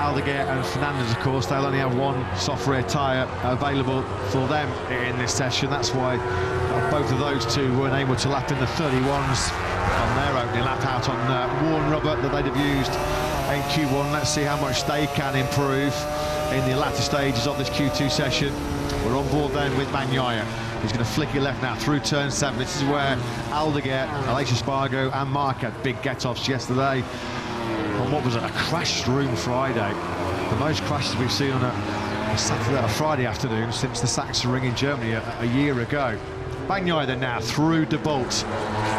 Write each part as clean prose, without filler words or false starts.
Aldeguer and Fernandez, of course, they'll only have one soft rear tyre available for them in this session. That's why both of those two weren't able to lap in the 31s on their opening lap out on worn rubber that they'd have used in Q1. Let's see how much they can improve in the latter stages of this Q2 session. We're on board then with Bagnaia. He's going to flick it left now through turn 7. This is where Aldeguer, Aleix Espargo and Marc had big get-offs yesterday on what was a crash-strewn Friday. The most crashes we've seen on a Saturday or Friday afternoon since the Sachsenring in Germany a year ago. Bagnaia then now through De Bolt.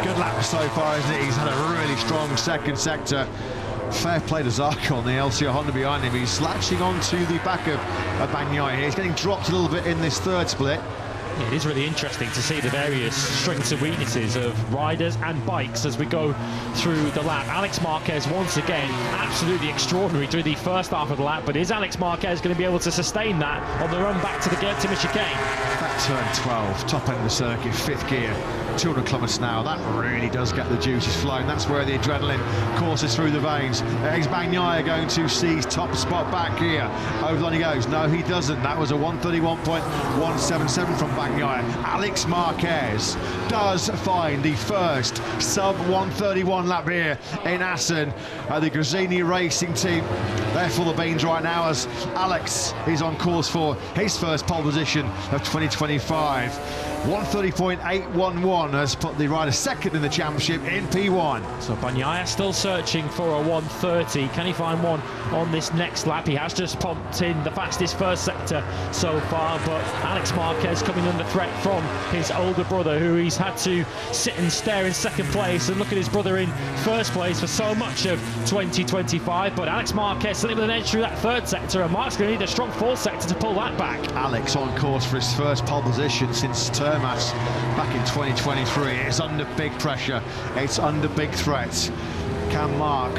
Good lap so far, isn't it? He's had a really strong second sector. Fair play to Zarco on the LCR Honda behind him. He's latching onto the back of Bagnaia here. He's getting dropped a little bit in this third split. It is really interesting to see the various strengths and weaknesses of riders and bikes as we go through the lap. Alex Marquez, once again, absolutely extraordinary through the first half of the lap, but is Alex Marquez going to be able to sustain that on the run back to the Gertima chicane? That turn 12, top end of the circuit, 5th gear, 200 kilometres an hour, that really does get the juices flowing. That's where the adrenaline courses through the veins. Is Bagnaia going to seize top spot back here? Over the line he goes. No, he doesn't. That was a 1:31.177 from Bagnaia. Alex Marquez does find the first sub-1:31 lap here in Assen. The Gresini Racing team, they're full of beans right now as Alex is on course for his first pole position of 2025. 1:30.811 has put the rider second in the championship in P1. So Bagnaia still searching for a 1:30. Can he find one on this next lap? He has just pumped in the fastest first sector so far, but Alex Marquez coming under threat from his older brother, who he's had to sit and stare in second place and look at his brother in first place for so much of 2025. But Alex Marquez sitting with an edge through that third sector, and Mark's going to need a strong fourth sector to pull that back. Alex on course for his first pole position since Termas back in 2023. It's under big pressure, it's under big threat. Can Marc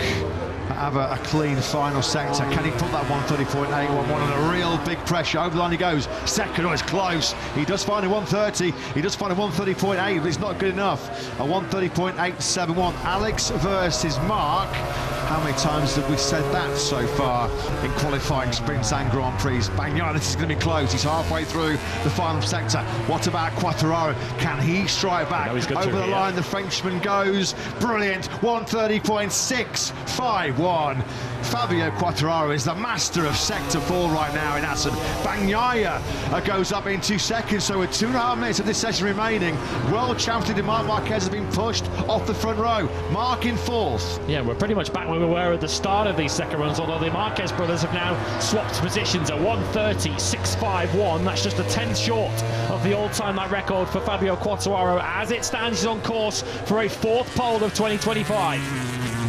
have a clean final sector? Can he put that 1:30.811 on a real big pressure? Over the line he goes. Second, oh, it's close. He does find a 1:30. He does find a 1:30.8, but it's not good enough. A 1:30.871. Alex versus Marc. How many times have we said that so far in qualifying sprints and Grand Prix? Bagnaia, this is going to be close. He's halfway through the final sector. What about Quartararo? Can he strike back? Over the line, the Frenchman goes. Brilliant. 1:30.651. Fabio Quartararo is the master of Sector 4 right now in Assen. Bagnaia goes up into second, so with 2.5 minutes of this session remaining, world champion Marc Marquez has been pushed off the front row. Marc in fourth. Yeah, we're pretty much back where we were at the start of these second runs, although the Marquez brothers have now swapped positions at 1:30.651. That's just a 10th short of the all-time lap record for Fabio Quartararo. As it stands, he's on course for a 4th pole of 2025.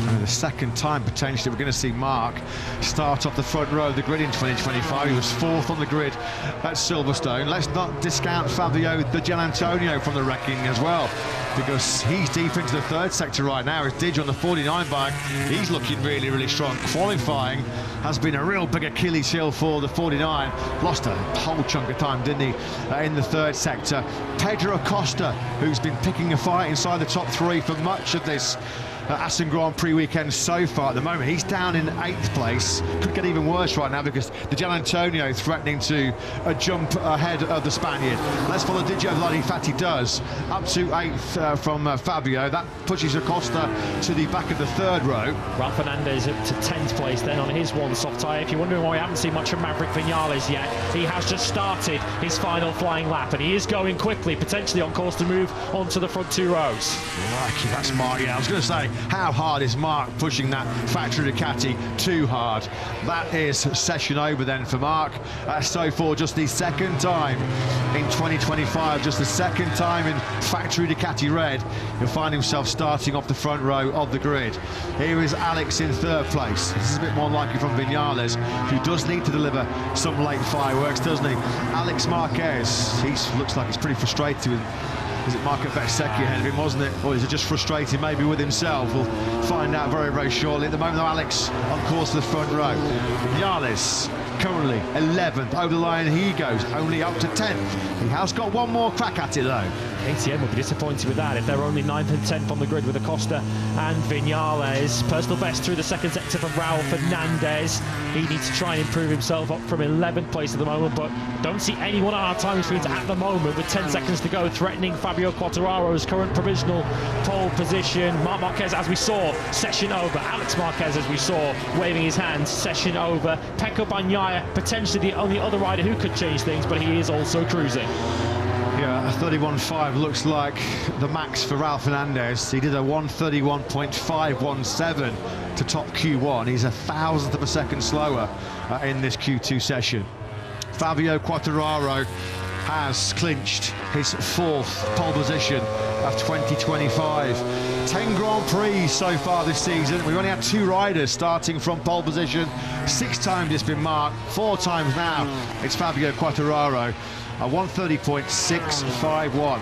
And the second time potentially we're going to see Marc start off the front row of the grid in 2025. He was 4th on the grid at Silverstone. Let's not discount Fabio Di Gianantonio from the wrecking as well, because he's deep into the third sector right now. His Dig on the 49 bike, he's looking really, really strong. Qualifying has been a real big Achilles heel for the 49. Lost a whole chunk of time, didn't he, in the third sector. Pedro Acosta, who's been picking a fight inside the top 3 for much of this Assen Grand Prix weekend so far. At the moment, he's down in 8th place. Could get even worse right now because Di Gianantonio threatening to jump ahead of the Spaniard. Let's follow Di Gianantonio. In fact, he does. Up to 8th from Fabio. That pushes Acosta to the back of the 3rd row. Raul Fernandez up to 10th place then on his one soft tyre. If you're wondering why we haven't seen much from Maverick Vinales yet, he has just started his final flying lap and he is going quickly, potentially on course to move onto the front 2 rows. Crikey, that's Marc. Yeah, I was going to say, how hard is Marc pushing that factory Ducati? Too hard. That is session over then for Marc. So for just the second time in 2025, just the second time in factory Ducati red, he'll find himself starting off the front row of the grid. Here is Alex in 3rd place. This is a bit more likely from Vinales, who does need to deliver some late fireworks, doesn't he? Alex Marquez, he looks like he's pretty frustrated with, is it Marco Bezzecchi ahead of him, wasn't it? Or is it just frustrated maybe with himself? We'll find out very, very shortly. At the moment, though, Alex on course to the front row. Vinales currently 11th. Over the line he goes, only up to 10th. He has got one more crack at it though. ATM would be disappointed with that if they're only 9th and 10th on the grid with Acosta and Vinales. Personal best through the second sector from Raul Fernandez. He needs to try and improve himself up from 11th place at the moment, but don't see anyone at our time screens at the moment with 10 seconds to go threatening Fabio Quartararo's current provisional pole position. Marc Marquez, as we saw, session over. Alex Marquez, as we saw, waving his hands, session over. Pecco Bagnaia, potentially the only other rider who could change things, but he is also cruising. Yeah, a 31.5 looks like the max for Raul Fernandez. He did a 1:31.517 to top Q1. He's a thousandth of a second slower in this Q2 session. Fabio Quartararo has clinched his 4th pole position of 2025. 10 Grand Prix so far this season. We've only had 2 riders starting from pole position. 6 times it's been Marc, 4 times now it's Fabio Quartararo. A 1:30.651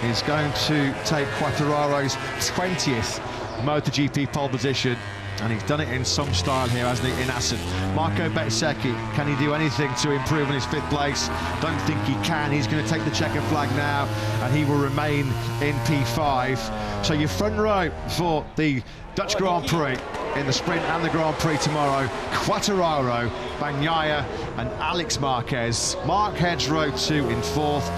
is going to take Quartararo's 20th MotoGP pole position, and he's done it in some style here, hasn't he, in Assen. Marco Bezzecchi, can he do anything to improve on his 5th place? Don't think he can. He's going to take the checker flag now, and he will remain in P5. So your front row for the Dutch Grand Prix in the sprint and the Grand Prix tomorrow: Quartararo, Bagnaia and Alex Marquez. Marc heads row 2 in 4th.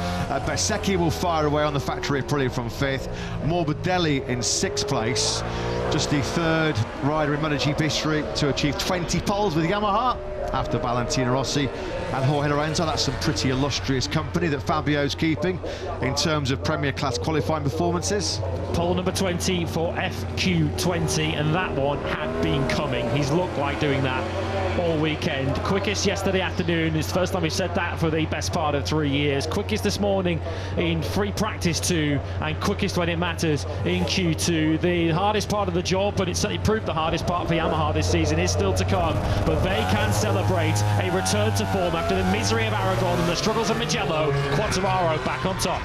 Bezzecchi will fire away on the factory Aprilia from 5th. Morbidelli in 6th place. Just the 3rd rider in MotoGP history to achieve 20 poles with Yamaha, after Valentino Rossi and Jorge Lorenzo. That's some pretty illustrious company that Fabio's keeping in terms of Premier Class qualifying performances. Pole number 20 for FQ20, and that one had been coming. He's looked like doing that all weekend. Quickest yesterday afternoon. It's the first time we've said that for the best part of 3 years. Quickest this morning in free practice 2, and quickest when it matters in Q2. The hardest part of the job, but it certainly proved the hardest part for Yamaha this season, is still to come. But they can celebrate a return to form after the misery of Aragon and the struggles of Mugello. Quartararo back on top.